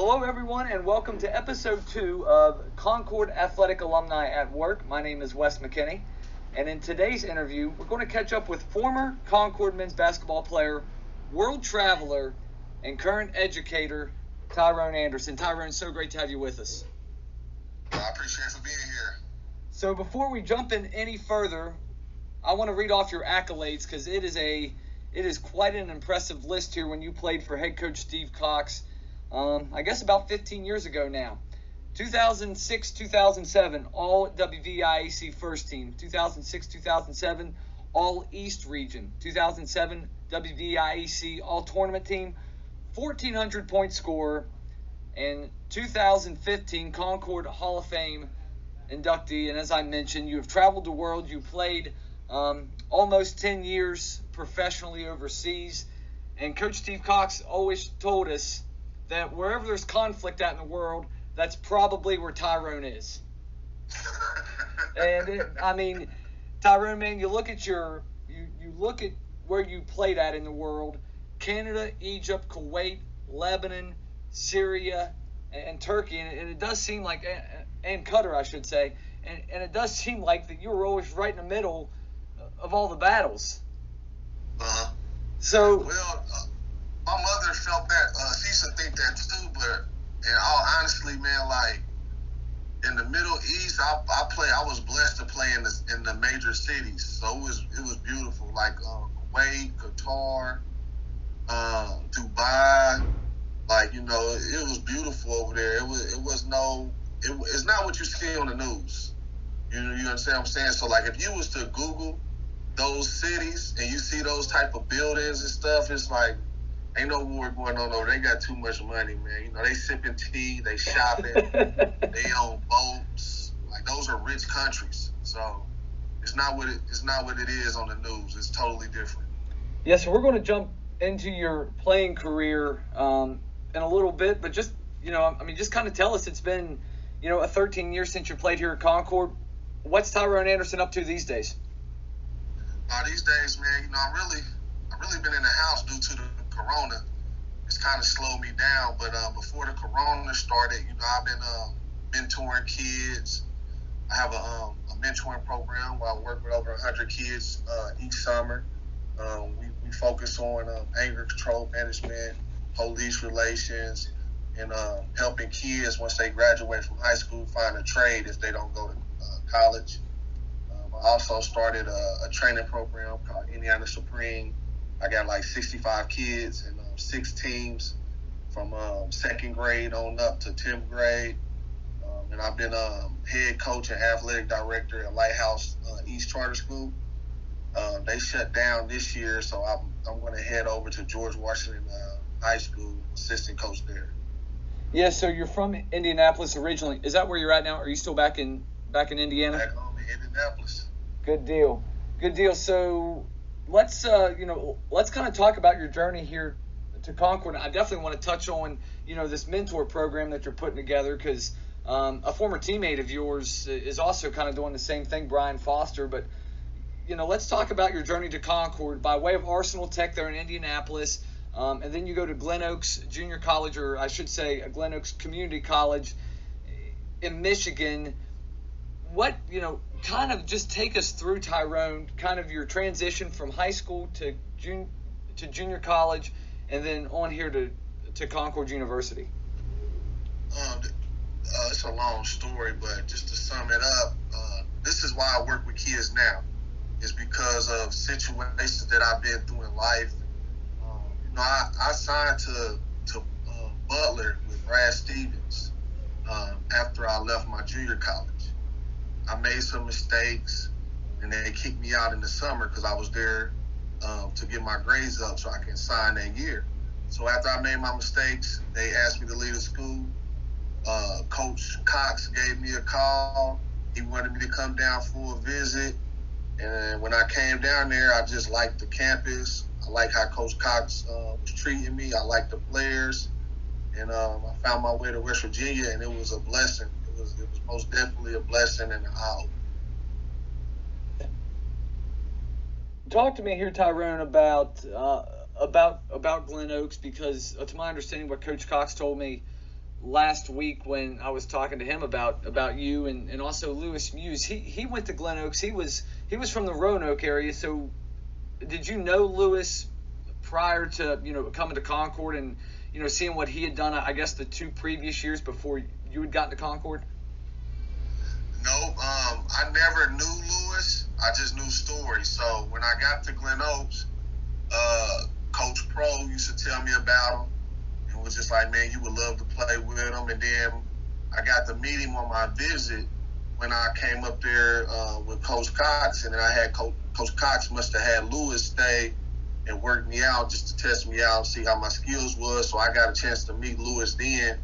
Hello, everyone, and welcome to episode 2 of Concord Athletic Alumni at Work. My name is Wes McKinney, and in today's interview, we're going to catch up with former Concord men's basketball player, world traveler, and current educator, Tyrone Anderson. Tyrone, so great to have you with us. I appreciate it for being here. So before we jump in any further, I want to read off your accolades because it is quite an impressive list here when you played for head coach Steve Cox. I guess about 15 years ago now. 2006-2007, all WVIAC first team. 2006-2007, all East region. 2007, WVIAC all tournament team. 1,400 point scorer. And 2015, Concord Hall of Fame inductee. And as I mentioned, you have traveled the world. You played almost 10 years professionally overseas. And Coach Steve Cox always told us that wherever there's conflict out in the world, that's probably where Tyrone is. And Tyrone, man, you look at where you played at in the world: Canada, Egypt, Kuwait, Lebanon, Syria, and Turkey, and it does seem like, and Qatar, I should say, and it does seem like that you were always right in the middle of all the battles. So. Well, my mother felt that. She used to think that too, but in all honesty, man, like in the Middle East, I was blessed to play in the major cities, so it was beautiful. Like Kuwait, Qatar, Dubai, like it was beautiful over there. It's not what you see on the news. You understand what I'm saying? So like if you was to Google those cities and you see those type of buildings and stuff, it's like ain't no war going on over. They got too much money, man. They sipping tea, they shopping, they own boats. Like those are rich countries. So it's not what it is on the news. It's totally different. Yeah, so we're going to jump into your playing career in a little bit, but just just kind of tell us. It's been 13 years since you played here at Concord. What's Tyrone Anderson up to these days? These days, man, I've really been in the house due to the Corona. It's kind of slowed me down, but before the Corona started, I've been mentoring kids. I have a mentoring program where I work with over 100 kids each summer. We focus on anger control management, police relations, and helping kids once they graduate from high school find a trade if they don't go to college. I also started a training program called Indiana Supreme. I got like 65 kids and 6 teams from second grade on up to 10th grade. And I've been head coach and athletic director at Lighthouse East Charter School. They shut down this year, so I'm going to head over to George Washington High School, assistant coach there. Yeah, so you're from Indianapolis originally. Is that where you're at now? Are you still back in Indiana? Back home in Indianapolis. Good deal. So let's kind of talk about your journey here to Concord. I definitely want to touch on this mentor program that you're putting together because a former teammate of yours is also kind of doing the same thing, Brian Foster. But let's talk about your journey to Concord by way of Arsenal Tech there in Indianapolis, and then you go to Glen Oaks Junior College, or I should say Glen Oaks Community College in Michigan. What kind of just take us through, Tyrone, kind of your transition from high school to junior college, and then on here to Concord University. It's a long story, but just to sum it up, this is why I work with kids now. It's because of situations that I've been through in life. I signed to Butler with Brad Stevens after I left my junior college. I made some mistakes, and they kicked me out in the summer because I was there to get my grades up so I can sign that year. So after I made my mistakes, they asked me to leave the school. Coach Cox gave me a call. He wanted me to come down for a visit. And when I came down there, I just liked the campus. I liked how Coach Cox was treating me. I liked the players. And I found my way to West Virginia, and it was a blessing. It was most definitely a blessing and an eye-opener. Talk to me here, Tyrone, about Glen Oaks, because to my understanding, what Coach Cox told me, last week when I was talking to him about you and also Lewis Muse. He went to Glen Oaks. He was from the Roanoke area. So did you know Lewis prior to coming to Concord and seeing what he had done? I guess the 2 previous years before you had gotten to Concord. No, I never knew Lewis. I just knew stories. So when I got to Glen Oaks, Coach Pro used to tell me about him. It was just like, man, you would love to play with him. And then I got to meet him on my visit when I came up there with Coach Cox. And then I had Coach Cox must have had Lewis stay and work me out just to test me out and see how my skills was. So I got a chance to meet Lewis then.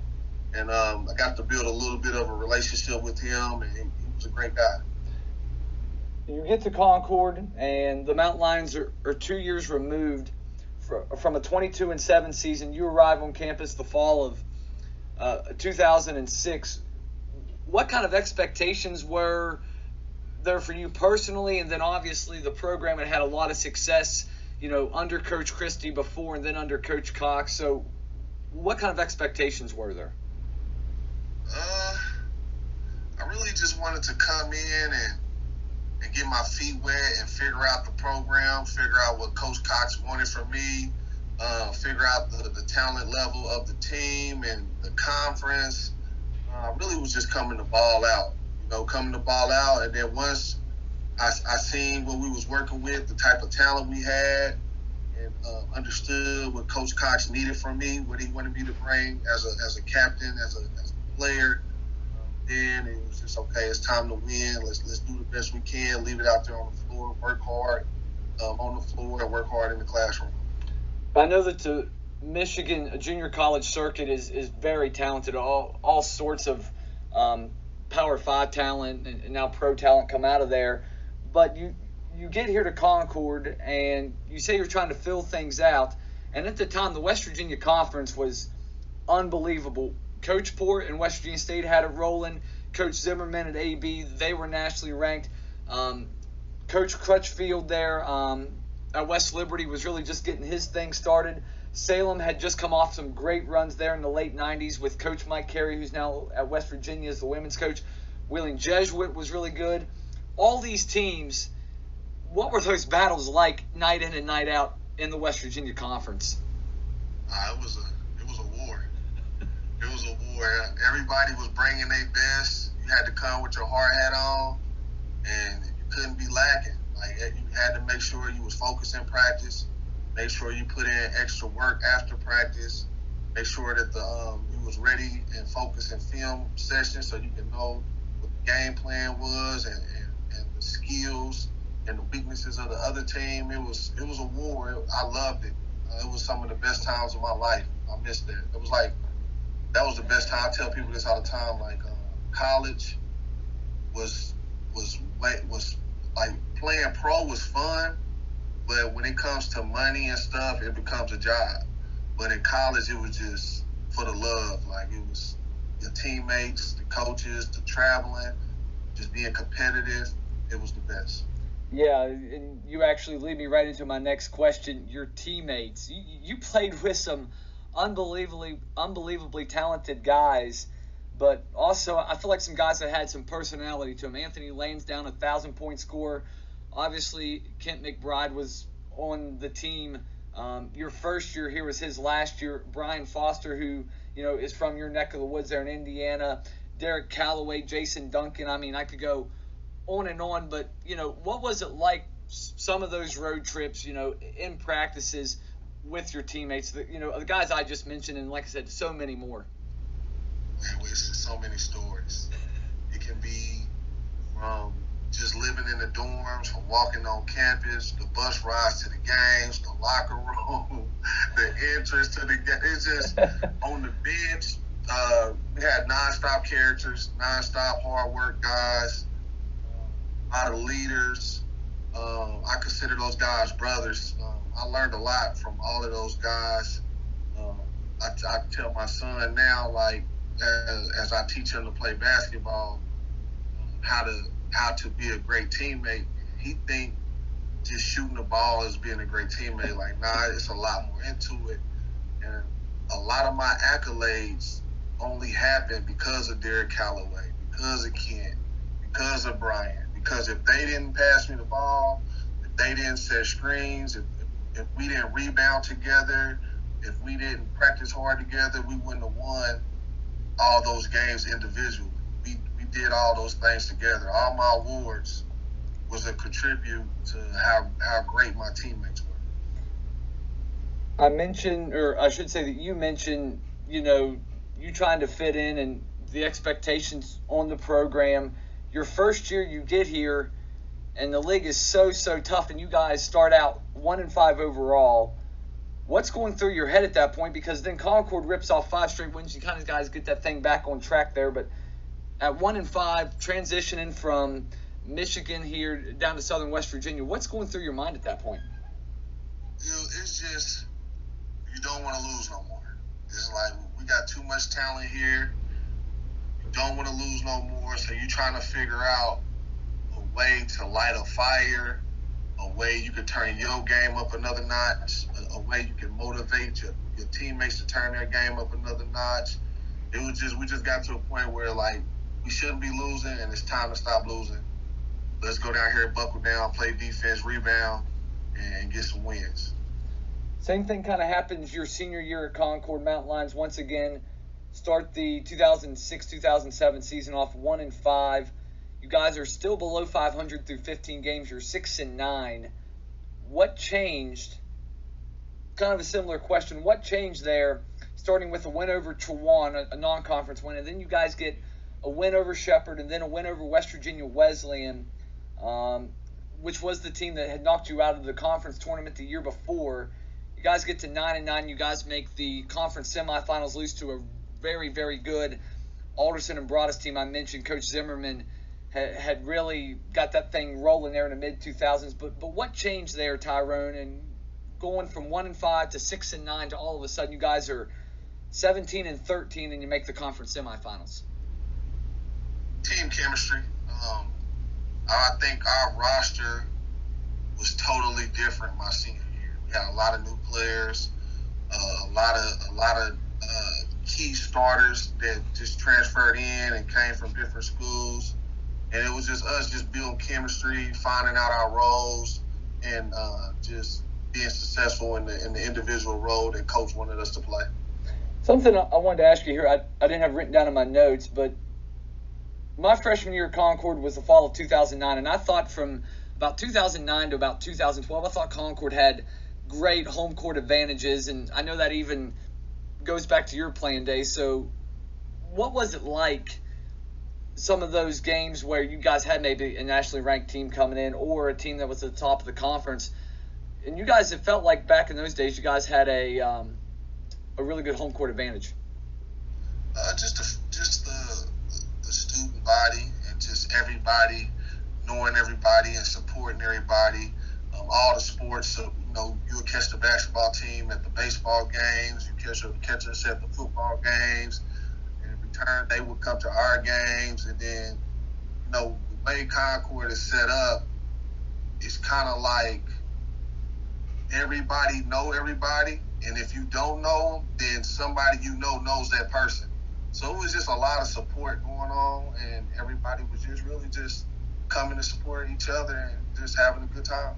And I got to build a little bit of a relationship with him, and he was a great guy. You get to Concord, and the Mountain Lions are 2 years removed from a 22-7 season. You arrive on campus the fall of 2006. What kind of expectations were there for you personally? And then obviously the program had a lot of success, under Coach Christie before and then under Coach Cox. So what kind of expectations were there? I really just wanted to come in and get my feet wet and figure out the program, figure out what Coach Cox wanted from me, figure out the talent level of the team and the conference. I really was just coming to ball out, and then once I seen what we was working with, the type of talent we had, and understood what Coach Cox needed from me, what he wanted me to bring as a captain, as a player. Then it was just, okay, it's time to win. Let's do the best we can. Leave it out there on the floor. Work hard on the floor and work hard in the classroom. I know that the Michigan junior college circuit is very talented. All sorts of Power 5 talent and now pro talent come out of there. But you get here to Concord and you say you're trying to fill things out. And at the time, the West Virginia Conference was unbelievable. Coach Port and West Virginia State had it rolling. Coach Zimmerman at AB, they were nationally ranked. Coach Crutchfield there at West Liberty was really just getting his thing started. Salem had just come off some great runs there in the late 90s with Coach Mike Carey, who's now at West Virginia as the women's coach. Wheeling Jesuit was really good. All these teams, what were those battles like night in and night out in the West Virginia Conference? It was a war. It was a war. Everybody was bringing their best. You had to come with your hard hat on, and you couldn't be lacking. Like, you had to make sure you was focused in practice, make sure you put in extra work after practice, make sure that you was ready and focused in film sessions so you can know what the game plan was and the skills and the weaknesses of the other team. It was a war. I loved it. It was some of the best times of my life. I missed that. It was like, that was the best time. I tell people this all the time. Like, college was like, playing pro was fun, but when it comes to money and stuff, it becomes a job. But in college, it was just for the love. Like, it was your teammates, the coaches, the traveling, just being competitive. It was the best. Yeah, and you actually lead me right into my next question. Your teammates. You played with some unbelievably talented guys, but also I feel like some guys that had some personality to them. Anthony Lansdowne, 1,000-point scorer. Obviously, Kent McBride was on the team. Your first year here was his last year. Brian Foster, who is from your neck of the woods there in Indiana. Derek Calloway, Jason Duncan. I mean, I could go on and on, but what was it like? Some of those road trips, in practices with your teammates, the guys I just mentioned, and like I said, so many more. Man, it's just so many stories. It can be from just living in the dorms, from walking on campus, the bus rides to the games, the locker room, the entrance to the game. It's just on the bench. We had nonstop characters, nonstop hard work guys, a lot of leaders. I consider those guys brothers. I learned a lot from all of those guys. I tell my son now, like, as I teach him to play basketball, how to be a great teammate. He think just shooting the ball is being a great teammate. Like, nah, it's a lot more into it. And a lot of my accolades only happened because of Derek Calloway, because of Kent, because of Brian. Because if they didn't pass me the ball, if they didn't set screens, if we didn't rebound together, if we didn't practice hard together, we wouldn't have won all those games individually. We did all those things together. All my awards was a contribute to how great my teammates were. I mentioned, or I should say that you mentioned, you trying to fit in and the expectations on the program. Your first year you get here, and the league is so tough, and you guys start out 1-5 overall. What's going through your head at that point? Because then Concord rips off 5 straight wins. You kind of guys get that thing back on track there. But at 1-5, transitioning from Michigan here down to Southern West Virginia, what's going through your mind at that point? It's just you don't want to lose no more. It's like we got too much talent here. You don't want to lose no more, so you're trying to figure out a way to light a fire, a way you can turn your game up another notch, a way you can motivate your teammates to turn their game up another notch. We just got to a point where, like, we shouldn't be losing, and it's time to stop losing. Let's go down here, buckle down, play defense, rebound, and get some wins. Same thing kind of happens your senior year at Concord. Mountain Lions once again start the 2006-2007 season off 1-5. You guys are still below 500 through 15 games. You're 6-9. What changed? Kind of a similar question. What changed there, starting with a win over Tyrone, a non-conference win, and then you guys get a win over Shepherd, and then a win over West Virginia Wesleyan, which was the team that had knocked you out of the conference tournament the year before. You guys get to 9-9. You guys make the conference semifinals, lose to a very, very good Alderson and Broadus team. I mentioned Coach Zimmerman had really got that thing rolling there in the mid-2000s. But what changed there, Tyrone, and going from 1-5 to 6-9 to all of a sudden you guys are 17-13 and you make the conference semifinals? Team chemistry. I think our roster was totally different my senior year. We had a lot of new players, a lot of key starters that just transferred in and came from different schools. And it was just us just building chemistry, finding out our roles, and just being successful in the individual role that Coach wanted us to play. Something I wanted to ask you here, I didn't have written down in my notes, but my freshman year at Concord was the fall of 2009, and I thought from about 2009 to about 2012, I thought Concord had great home court advantages, and I know that even goes back to your playing days. So what was it like, some of those games where you guys had maybe a nationally ranked team coming in or a team that was at the top of the conference, and you guys, it felt like back in those days you guys had a really good home court advantage? Just the student body and just everybody knowing everybody and supporting everybody. All the sports, so you'll catch the basketball team at the baseball games, you catch us at the football games, and in return they would come to our games. And then the way Concord is set up, it's kind of like everybody know everybody, and if you don't know them, then somebody knows that person. So it was just a lot of support going on, and everybody was just really just coming to support each other and just having a good time.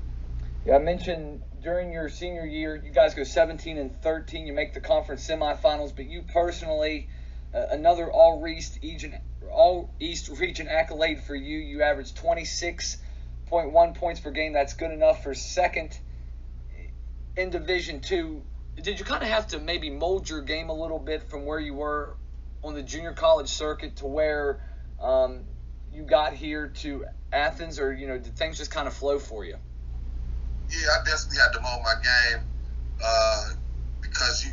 Yeah, I mentioned during your senior year, you guys go 17-13. You make the conference semifinals, but you personally, another All-East region accolade for you. You averaged 26.1 points per game. That's good enough for second in Division II. Did you kind of have to maybe mold your game a little bit from where you were on the junior college circuit to where you got here to Athens, or did things just kind of flow for you? Yeah, I definitely had to mold my game because you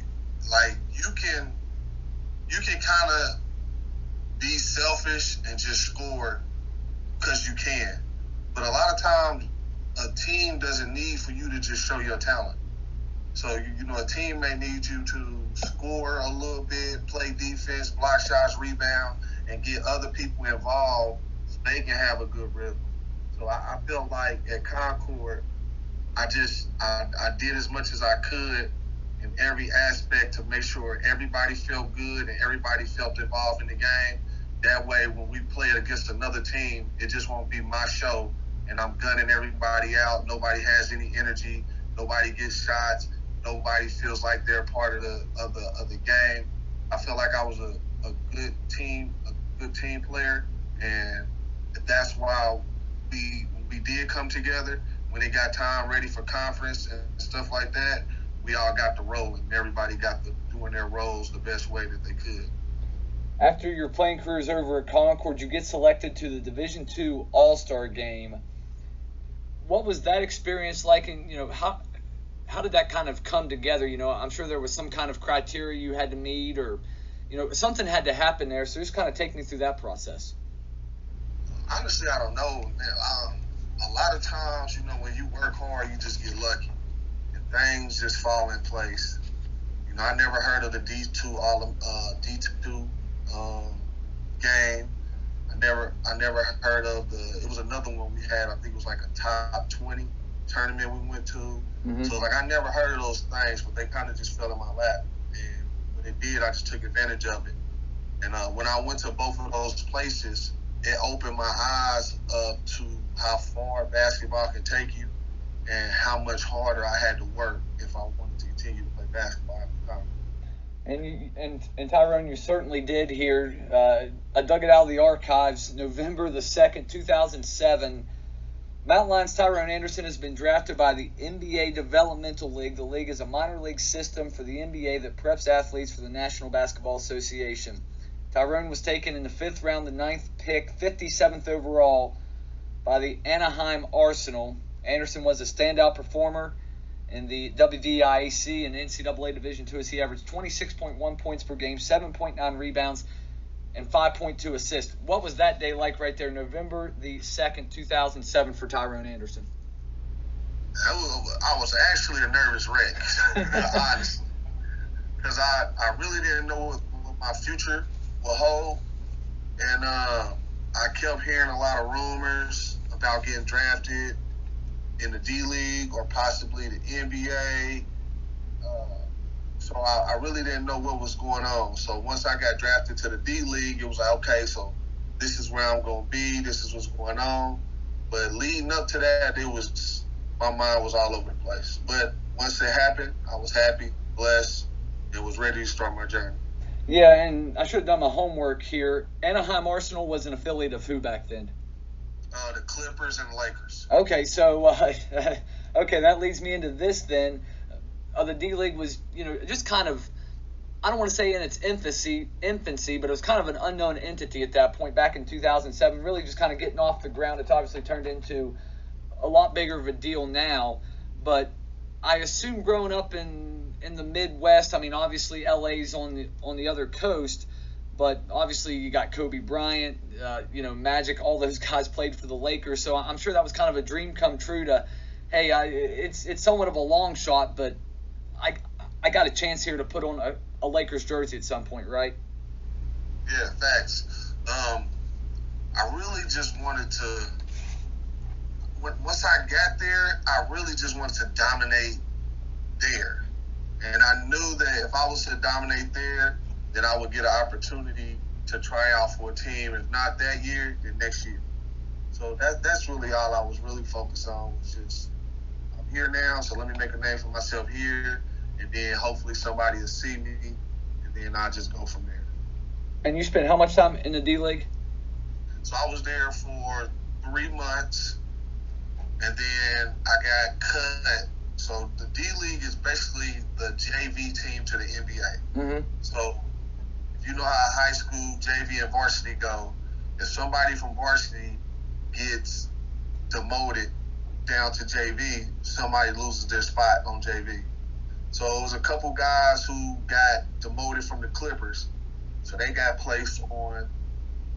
can kind of be selfish and just score because you can, but a lot of times a team doesn't need for you to just show your talent. So a team may need you to score a little bit, play defense, block shots, rebound, and get other people involved so they can have a good rhythm. So I felt like at Concord, I did as much as I could, in every aspect to make sure everybody felt good and everybody felt involved in the game. That way, when we play against another team, it just won't be my show and I'm gunning everybody out. Nobody has any energy. Nobody gets shots. Nobody feels like they're part of the game. I feel like I was a good team player, and that's why we did come together when it got time ready for conference and stuff like that. We all got to rolling. Everybody got to doing their roles the best way that they could. After your playing career is over at Concord, you get selected to the Division II All-Star game. What was that experience like, and how did that kind of come together? I'm sure there was some kind of criteria you had to meet, or something had to happen there. So just kind of take me through that process. Honestly, I don't know, man. A lot of times, when you work hard, you just get lucky, and things just fall in place. I never heard of the D2 game. I never heard of it was another one we had. I think it was like a top 20 tournament we went to. Mm-hmm. So I never heard of those things, but they kind of just fell in my lap. And when it did, I just took advantage of it. And when I went to both of those places, it opened my eyes up to how far basketball can take you and how much harder I had to work if I wanted to continue to play basketball at the time. And Tyrone, you certainly did here. I dug it out of the archives, November the 2nd, 2007. Mountain Lions' Tyrone Anderson has been drafted by the NBA Developmental League. The league is a minor league system for the NBA that preps athletes for the National Basketball Association. Tyrone was taken in the 5th round, the 9th pick, 57th overall by the Anaheim Arsenal. Anderson was a standout performer in the WDIAC and NCAA Division II as he averaged 26.1 points per game, 7.9 rebounds, and 5.2 assists. What was that day like right there, November the 2nd, 2007 for Tyrone Anderson? I was actually a nervous wreck, honestly, because I really didn't know what my future would hold, and I kept hearing a lot of rumors about getting drafted in the D-League or possibly the NBA. So I really didn't know what was going on. So once I got drafted to the D-League, it was like, okay, so this is where I'm going to be. This is what's going on. But leading up to that, my mind was all over the place. But once it happened, I was happy, blessed, and was ready to start my journey. Yeah, and I should have done my homework here. Anaheim Arsenal was an affiliate of who back then? The Clippers and Lakers. Okay, so that leads me into this then. The D-League was, just kind of, I don't want to say in its infancy, but it was kind of an unknown entity at that point back in 2007, really just kind of getting off the ground. It's obviously turned into a lot bigger of a deal now, but I assume growing up in the Midwest, I mean, obviously LA's on the other coast, but obviously you got Kobe Bryant, Magic, all those guys played for the Lakers, so I'm sure that was kind of a dream come true to, hey, it's somewhat of a long shot, but I got a chance here to put on a Lakers jersey at some point, right? Yeah, facts. I really just wanted to, once I got there, I really just wanted to dominate there. And I knew that if I was to dominate there, then I would get an opportunity to try out for a team. If not that year, then next year. So that's really all I was really focused on, was just, I'm here now, so let me make a name for myself here, and then hopefully somebody will see me, and then I'll just go from there. And you spent how much time in the D-League? So I was there for 3 months, and then I got cut. So the D-League is basically the JV team to the NBA. Mm-hmm. So if you know how high school, JV, and varsity go, if somebody from varsity gets demoted down to JV, somebody loses their spot on JV. So it was a couple guys who got demoted from the Clippers. So they got placed on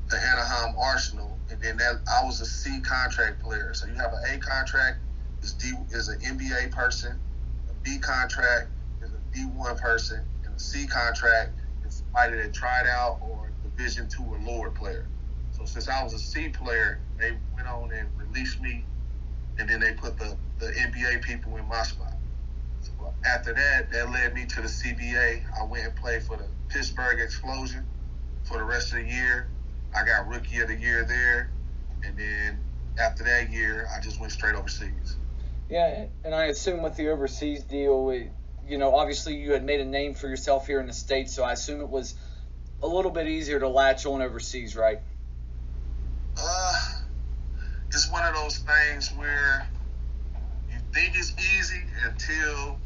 the Anaheim Arsenal. And then I was a C contract player. So you have an A contract is an NBA person, a B contract is a D1 person, and a C contract is somebody that tried out or Division II or lower player. So since I was a C player, they went on and released me, and then they put the NBA people in my spot. So After that, that led me to the CBA. I went and played for the Pittsburgh Explosion for the rest of the year. I got Rookie of the Year there. And then after that year, I just went straight overseas. Yeah, and I assume with the overseas deal, obviously you had made a name for yourself here in the States, so I assume it was a little bit easier to latch on overseas, right? It's one of those things where you think it's easy until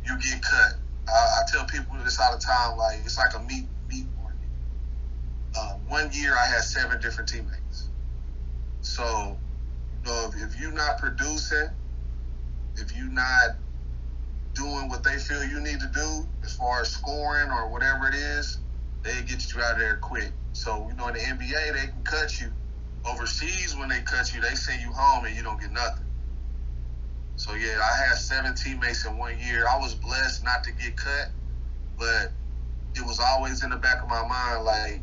you get cut. I tell people this all the time, like it's like a meat market. One year I had 7 different teammates. So, if you're not producing, if you're not doing what they feel you need to do as far as scoring or whatever it is, they get you out of there quick. So, in the NBA, they can cut you. Overseas, when they cut you, they send you home and you don't get nothing. So, yeah, I had 7 teammates in 1 year. I was blessed not to get cut, but it was always in the back of my mind, like,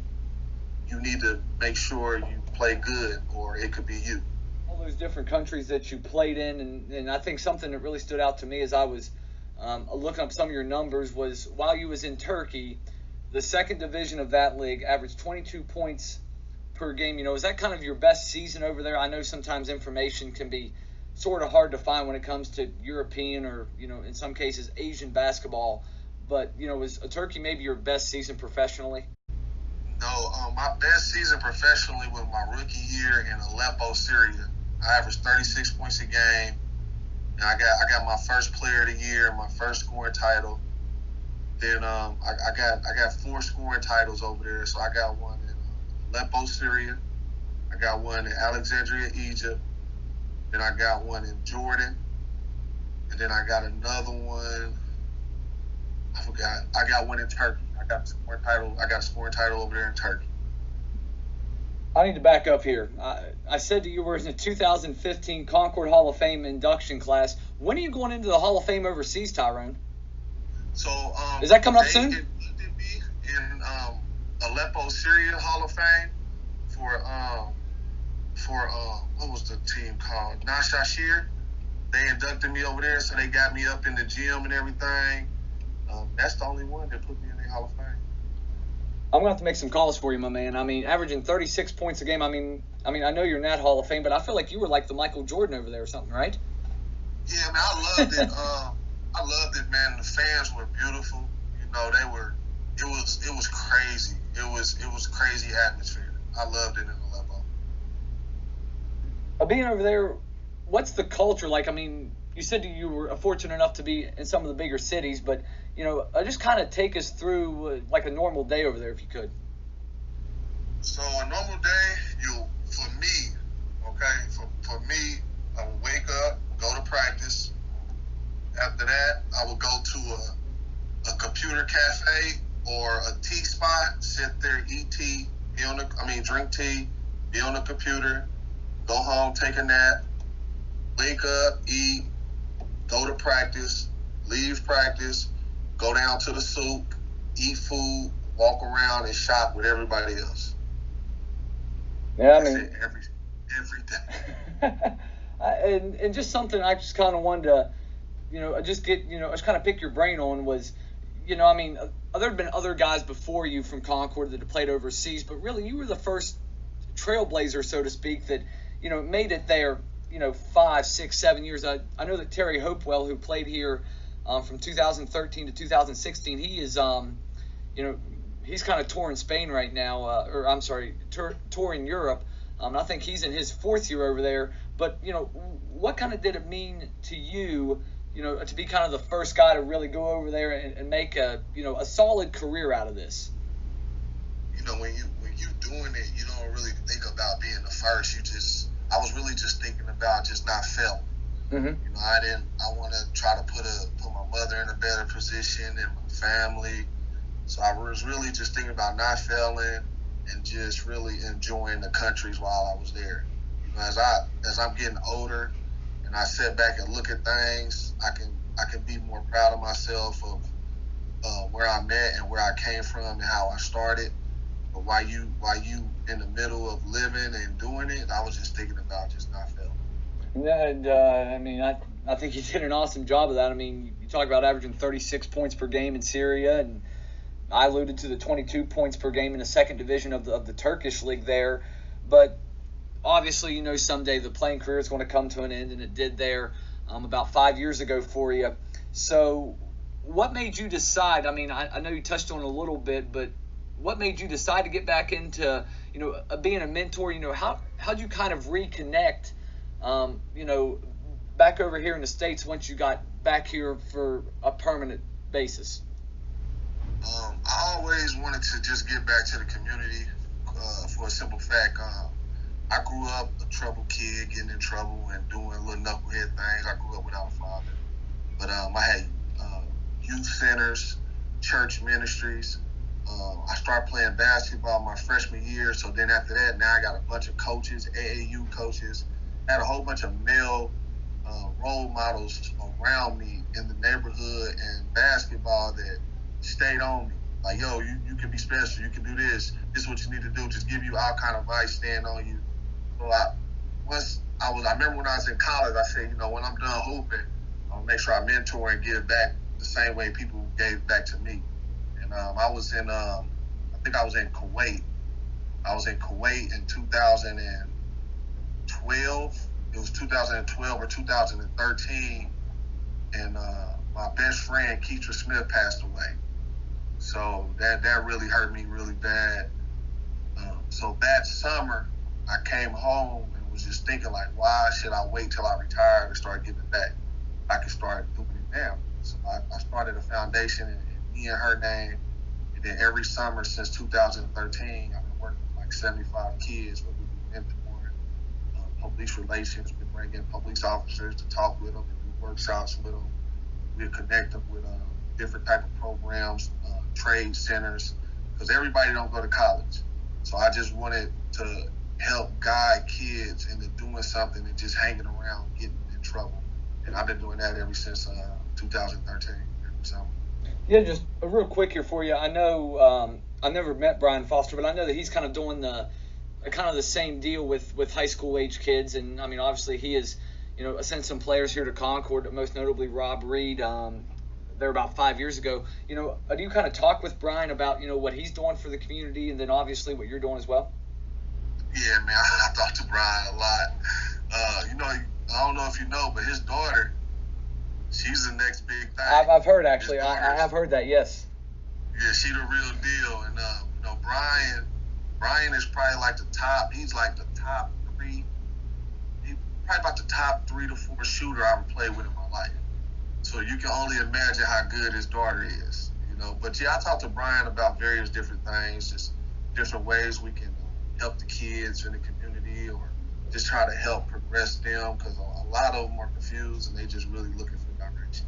you need to make sure you play good or it could be you. All those different countries that you played in, and I think something that really stood out to me as I was looking up some of your numbers was while you was in Turkey, the second division of that league averaged 22 points per game. Is that kind of your best season over there? I know sometimes information can be sort of hard to find when it comes to European or, in some cases Asian basketball. But, was Turkey maybe your best season professionally? No, my best season professionally was my rookie year in Aleppo, Syria. I averaged 36 points a game. And I got my first player of the year, my first scoring title. Then I got 4 scoring titles over there. So I got one in Aleppo, Syria. I got one in Alexandria, Egypt. Then I got one in Jordan. And then I got another one. I forgot. I got one in Turkey. I got a scoring title over there in Turkey. I need to back up here. I said that you were in the 2015 Concord Hall of Fame induction class. When are you going into the Hall of Fame overseas, Tyrone? So is that coming up soon? They inducted me in Aleppo, Syria Hall of Fame for what was the team called? Nashashir. They inducted me over there, so they got me up in the gym and everything. That's the only one that put me in the Hall of Fame. I'm going to have to make some calls for you, my man. I mean, averaging 36 points a game. I mean, I know you're in that Hall of Fame, but I feel like you were like the Michael Jordan over there or something, right? Yeah, man, I loved it. I loved it, man. The fans were beautiful. They were. It was crazy. It was crazy atmosphere. I loved it in Aleppo. Being over there, what's the culture like? I mean, you said you were fortunate enough to be in some of the bigger cities, but just kind of take us through like a normal day over there, if you could. So a normal day, for me, I would wake up, go to practice. After that, I would go to a computer cafe or a tea spot, sit there, eat tea, drink tea, be on the computer, go home, take a nap, wake up, eat, go to practice, leave practice, go down to the souk, eat food, walk around and shop with everybody else. Yeah, That's it every day. And just something I just kind of wanted to, just kind of pick your brain on was, there have been other guys before you from Concord that have played overseas, but really you were the first trailblazer, so to speak, that, made it there, 5, 6, 7 years. I know that Terry Hopewell, who played here from 2013 to 2016, he is, he's kind of touring Spain right now, touring Europe. I think he's in his 4th year over there. But, what kind of did it mean to you, to be kind of the first guy to really go over there and make a solid career out of this? When you doing it, you don't really think about being the first. I was really just thinking about just not failing. Mm-hmm. I want to try to put my mother in a better position and my family. So I was really just thinking about not failing and just really enjoying the countries while I was there. As I'm getting older and I sit back and look at things, I can be more proud of myself of where I'm at and where I came from and how I started. But while you in the middle of living and doing it, I was just thinking about just not failing. And I think you did an awesome job of that. I mean, you talk about averaging 36 points per game in Syria, and I alluded to the 22 points per game in the second division of the Turkish league there. But obviously, someday the playing career is going to come to an end, and it did there about 5 years ago for you. So what made you decide? I mean, I know you touched on it a little bit, but what made you decide to get back into, being a mentor? How'd you kind of reconnect, back over here in the States once you got back here for a permanent basis? I always wanted to just get back to the community for a simple fact. I grew up a troubled kid, getting in trouble and doing little knucklehead things. I grew up without a father. But I had youth centers, church ministries. I started playing basketball my freshman year. So then after that, now I got a bunch of coaches, AAU coaches. I had a whole bunch of male role models around me in the neighborhood and basketball that stayed on me. Like, yo, you can be special. You can do this. This is what you need to do. Just give you all kind of advice, stand on you. So I remember when I was in college, I said, when I'm done hooping, I'll make sure I mentor and give back the same way people gave back to me. And I was in Kuwait. I was in Kuwait in 2012. It was 2012 or 2013. And my best friend, Keitra Smith, passed away. So that really hurt me really bad. So that summer, I came home and was just thinking, like, why should I wait till I retire to start giving back? I could start doing it now. So I started a foundation in me and her name. And then every summer since 2013, I've been working with like 75 kids where we've been mentoring police relations. We bring in police officers to talk with them and do workshops with them. We connect them with different type of programs, trade centers, because everybody don't go to college. So I just wanted to help guide kids into doing something and just hanging around, getting in trouble. And I've been doing that ever since 2013. So. Yeah, just real quick here for you. I know I never met Brian Foster, but I know that he's kind of doing the same deal with high school age kids. And I mean, obviously he is, sent some players here to Concord, most notably Rob Reed. There about 5 years ago. Do you kind of talk with Brian about what he's doing for the community, and then obviously what you're doing as well? Yeah, man, I talk to Brian a lot. I don't know if you know, but his daughter, she's the next big thing. I've heard, actually. I have heard that, yes. Yeah, she the real deal. And, Brian is probably like he's like the top three, probably about the top 3 to 4 shooter I ever played with in my life. So you can only imagine how good his daughter is, But, yeah, I talk to Brian about various different things, just different ways we can help the kids in the community or just try to help progress them, because a lot of them are confused and they just really looking for direction.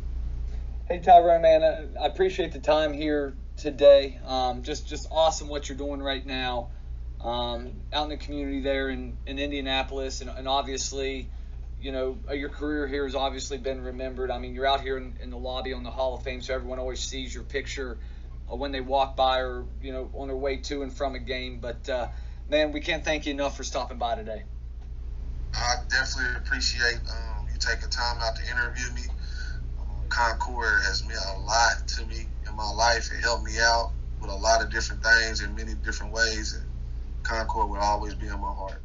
Hey, Tyrone, man, I appreciate the time here today. Just awesome what you're doing right now out in the community there in Indianapolis. And obviously, your career here has obviously been remembered. I mean, you're out here in the lobby on the Hall of Fame, so everyone always sees your picture when they walk by or, on their way to and from a game. But, man, we can't thank you enough for stopping by today. I definitely appreciate you taking time out to interview me. Concord has meant a lot to me in my life. It helped me out with a lot of different things in many different ways. And Concord will always be in my heart.